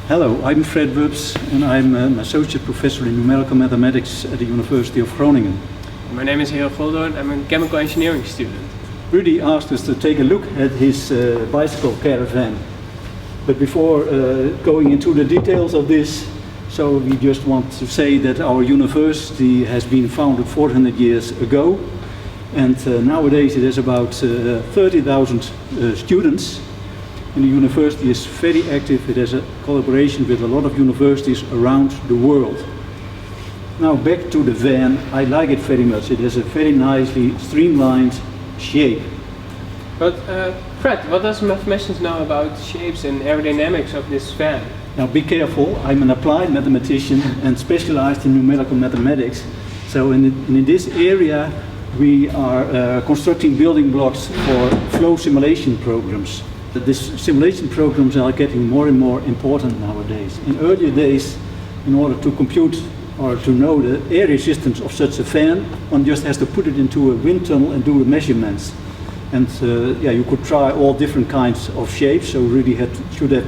Hello, I'm Fred Wubs and I'm an associate professor in numerical mathematics at the University of Groningen. My name is Gerard Goldhoorn. I'm a chemical engineering student. Rudi asked us to take a look at his bicycle Caravan. But before going into the details of this, so we just want to say that our university has been founded 400 years ago, and nowadays it has about 30,000 students. And the university is very active. It has a collaboration with a lot of universities around the world. Now back to the van. I like it very much. It has a very nicely streamlined shape. But Fred, what does mathematicians know about shapes and aerodynamics of this van? Now be careful, I'm an applied mathematician and specialized in numerical mathematics. So in this area we are constructing building blocks for flow simulation programs. These simulation programs are getting more and more important nowadays. In earlier days, in order to compute or to know the air resistance of such a fan, one just has to put it into a wind tunnel and do the measurements. And you could try all different kinds of shapes, so really should have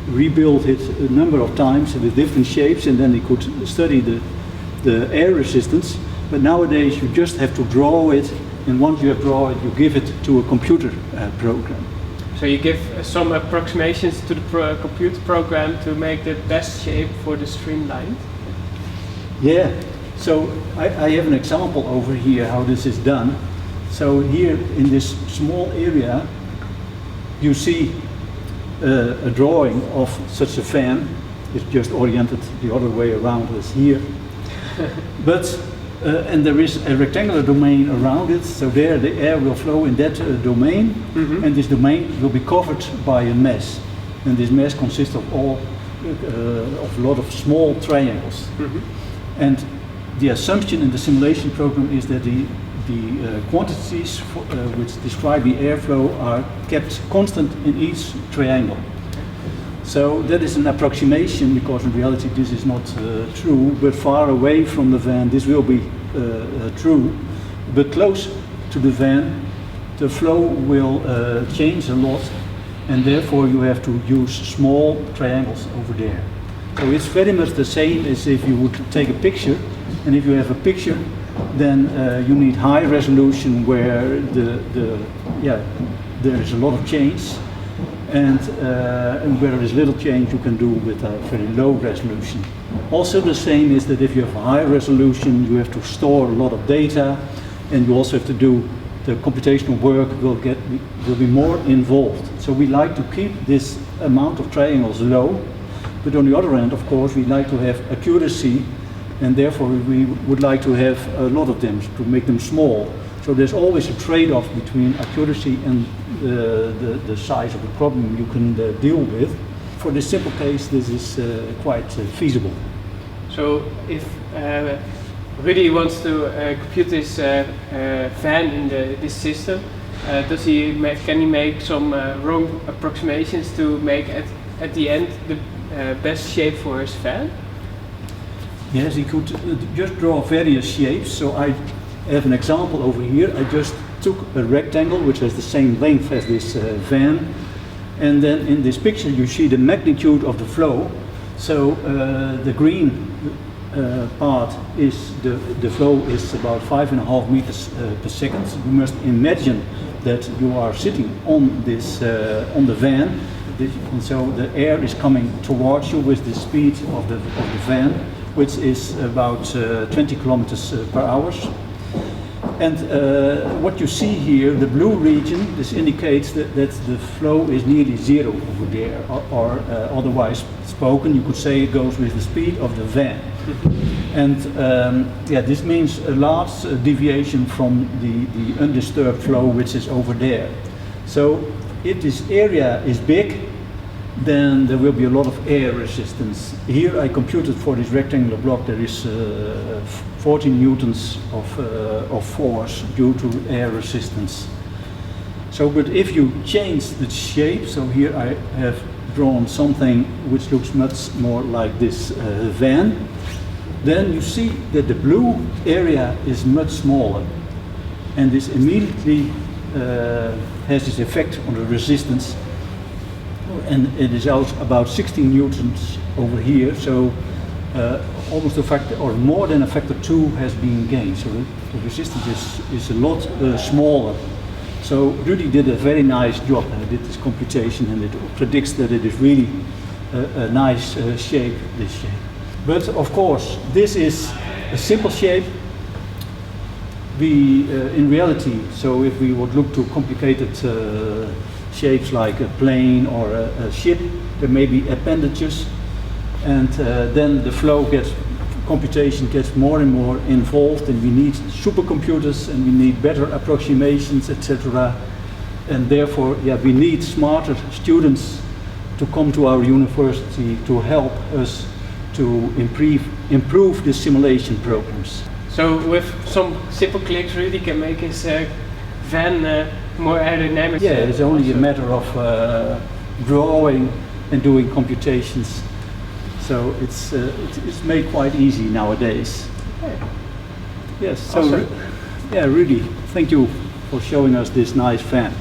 rebuilt it a number of times with different shapes, and then he could study the air resistance. But nowadays you just have to draw it, and once you have drawn it, you give it to a computer program. So you give some approximations to the computer program to make the best shape for the streamline? Yeah, so I have an example over here how this is done. So here in this small area you see a drawing of such a fan. It's just oriented the other way around as here. But and there is a rectangular domain around it, so there the air will flow in that domain, and this domain will be covered by a mesh. And this mesh consists of a lot of small triangles. And the assumption in the simulation program is that the quantities which describe the airflow are kept constant in each triangle. So that is an approximation, because in reality this is not true, but far away from the van this will be true. But close to the van the flow will change a lot, and therefore you have to use small triangles over there. So it's very much the same as if you would take a picture, and if you have a picture then you need high resolution where there is a lot of change. And where there is little change you can do with a very low resolution. Also the same is that if you have a high resolution you have to store a lot of data, and you also have to do the computational work will be more involved. So we like to keep this amount of triangles low, but on the other hand of course we like to have accuracy, and therefore we would like to have a lot of them to make them small. So there's always a trade-off between accuracy and the size of the problem you can deal with. For this simple case, this is quite feasible. So if Rudi wants to compute this van in this system, can he make some wrong approximations to make at the end the best shape for his van? Yes, he could just draw various shapes. So I have an example over here. I just took a rectangle which has the same length as this van, and then in this picture you see the magnitude of the flow. So the green part is the flow is about 5.5 meters per second. You must imagine that you are sitting on this on the van, and so the air is coming towards you with the speed of the van, which is about 20 kilometers per hour. And what you see here, the blue region, this indicates that the flow is nearly zero over there, or otherwise spoken, you could say it goes with the speed of the van. And this means a large deviation from the undisturbed flow which is over there. So if this area is big, then there will be a lot of air resistance. Here I computed for this rectangular block there is 14 newtons of force due to air resistance. So, but if you change the shape, so here I have drawn something which looks much more like this van, then you see that the blue area is much smaller, and this immediately has this effect on the resistance and it is also about 16 newtons over here, so almost a factor, or more than a factor 2 has been gained, so the resistance is a lot smaller. So Rudi did a very nice job, and he did this computation, and it predicts that it is really a nice shape, this shape. But of course, this is a simple shape. In reality, so if we would look to complicated shapes like a plane or a ship, there may be appendages, and then the computation gets more and more involved, and we need supercomputers, and we need better approximations, etc. And therefore, we need smarter students to come to our university to help us to improve the simulation programs. So with some simple clicks, Rudi can make his van more aerodynamic. Yeah, it's only a matter of drawing and doing computations. So it's made quite easy nowadays. Okay. Yes. So Awesome. Rudi, thank you for showing us this nice van.